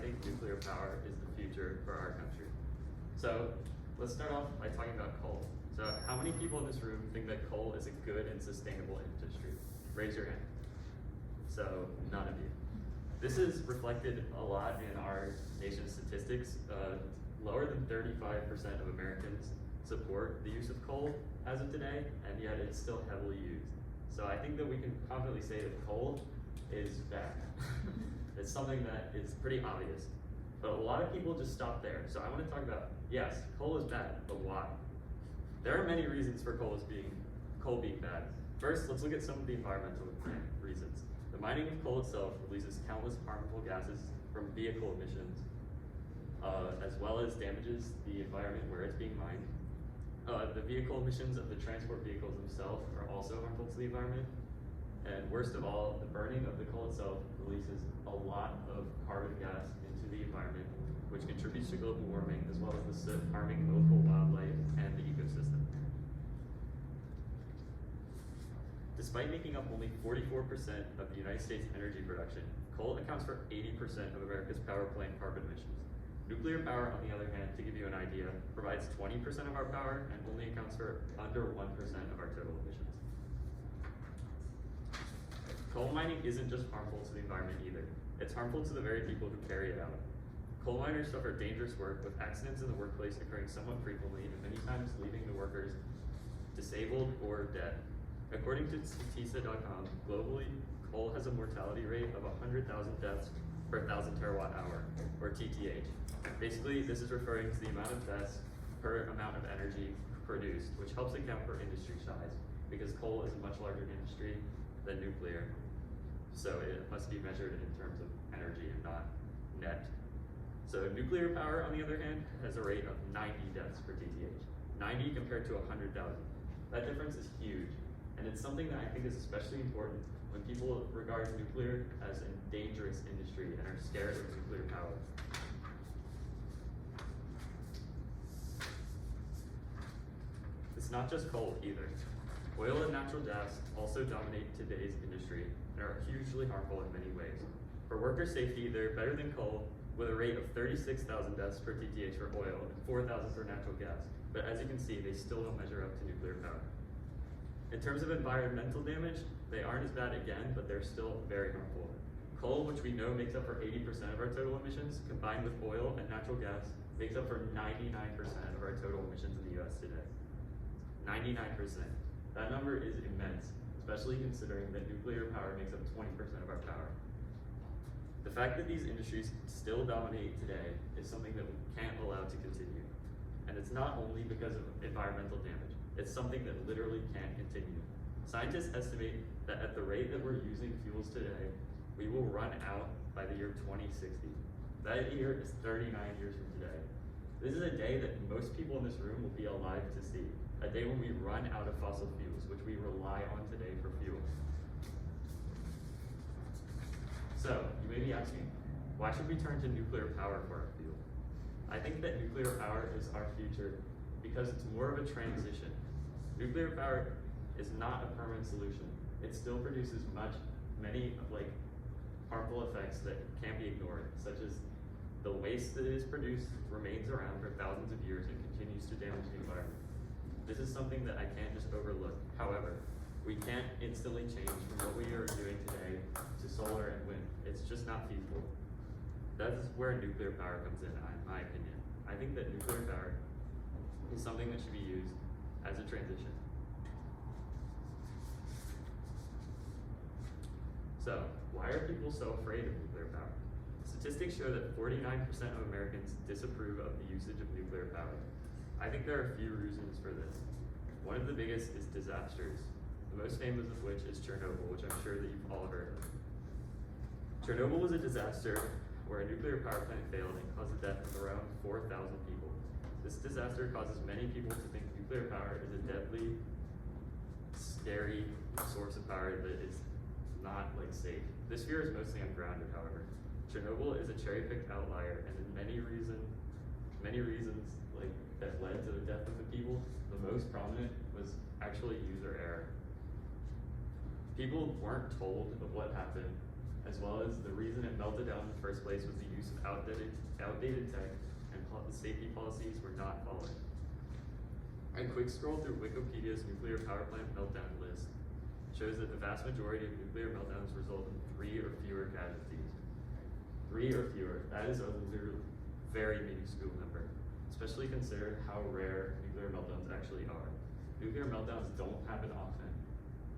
think nuclear power is the future for our country. So let's start off by talking about coal. So how many people in this room think that coal is a good and sustainable industry? Raise your hand. So none of you. This is reflected a lot in our nation's statistics. Lower than 35% of Americans support the use of coal as of today, and yet it's still heavily used. So I think that we can confidently say that coal is bad. It's something that is pretty obvious, but a lot of people just stop there. So I want to talk about, yes, coal is bad, but why? There are many reasons for coal being bad. First, let's look at some of the environmental reasons. The mining of coal itself releases countless harmful gases from vehicle emissions, as well as damages the environment where it's being mined. The vehicle emissions of the transport vehicles themselves are also harmful to the environment. And worst of all, the burning of the coal itself releases a lot of carbon gas into the environment, which contributes to global warming, as well as the soot harming local wildlife and the ecosystem. Despite making up only 44% of the United States energy production, coal accounts for 80% of America's power plant carbon emissions. Nuclear power, on the other hand, to give you an idea, provides 20% of our power and only accounts for under 1% of our total emissions. Coal mining isn't just harmful to the environment either. It's harmful to the very people who carry it out. Coal miners suffer dangerous work with accidents in the workplace occurring somewhat frequently and many times leaving the workers disabled or dead. According to Statista.com, globally, coal has a mortality rate of 100,000 deaths per 1,000 terawatt hour, or TTH. Basically, this is referring to the amount of deaths per amount of energy produced, which helps account for industry size, because coal is a much larger industry than nuclear, so it must be measured in terms of energy and not net. So nuclear power, on the other hand, has a rate of 90 deaths per TTH. 90 compared to 100,000. That difference is huge, and it's something that I think is especially important when people regard nuclear as a dangerous industry and are scared of nuclear power. It's not just coal either. Oil and natural gas also dominate today's industry and are hugely harmful in many ways. For worker safety, they're better than coal, with a rate of 36,000 deaths per TTH for oil and 4,000 for natural gas. But as you can see, they still don't measure up to nuclear power. In terms of environmental damage, they aren't as bad again, but they're still very harmful. Coal, which we know makes up for 80% of our total emissions, combined with oil and natural gas, makes up for 99% of our total emissions in the US today. 99%. That number is immense, especially considering that nuclear power makes up 20% of our power. The fact that these industries still dominate today is something that we can't allow to continue. And it's not only because of environmental damage, it's something that literally can't continue. Scientists estimate that at the rate that we're using fuels today, we will run out by the year 2060. That year is 39 years from today. This is a day that most people in this room will be alive to see. A day when we run out of fossil fuels, which we rely on today for fuel. So, you may be asking, why should we turn to nuclear power for our fuel? I think that nuclear power is our future because it's more of a transition. Nuclear power is not a permanent solution. It still produces many harmful effects that can't be ignored, such as the waste that is produced remains around for thousands of years and continues to damage the environment. This is something that I can't just overlook. However, we can't instantly change from what we are doing today to solar and wind. It's just not feasible. That is where nuclear power comes in my opinion. I think that nuclear power is something that should be used as a transition. So, why are people so afraid of nuclear power? Statistics show that 49% of Americans disapprove of the usage of nuclear power. I think there are a few reasons for this. One of the biggest is disasters, the most famous of which is Chernobyl, which I'm sure that you've all heard of. Chernobyl was a disaster where a nuclear power plant failed and caused the death of around 4,000 people. This disaster causes many people to think nuclear power is a deadly, scary source of power that is not safe. This fear is mostly ungrounded, however. Chernobyl is a cherry-picked outlier, and in many reasons that led to the death of the people, the most prominent was actually user error. People weren't told of what happened as well as the reason it melted down in the first place was the use of outdated tech and the safety policies were not followed. A quick scroll through Wikipedia's nuclear power plant meltdown list shows that the vast majority of nuclear meltdowns result in 3 or fewer casualties. 3 or fewer, that is a very minuscule number, especially consider how rare nuclear meltdowns actually are. Nuclear meltdowns don't happen often,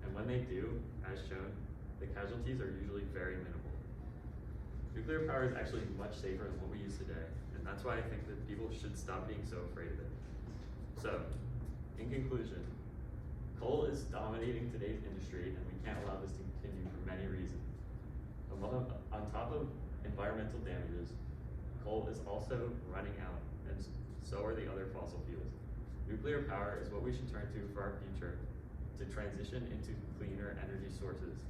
and when they do, as shown, the casualties are usually very minimal. Nuclear power is actually much safer than what we use today, and that's why I think that people should stop being so afraid of it. So, in conclusion, coal is dominating today's industry, and we can't allow this to continue for many reasons. On top of environmental damages, coal is also running out, and so are the other fossil fuels. Nuclear power is what we should turn to for our future to transition into cleaner energy sources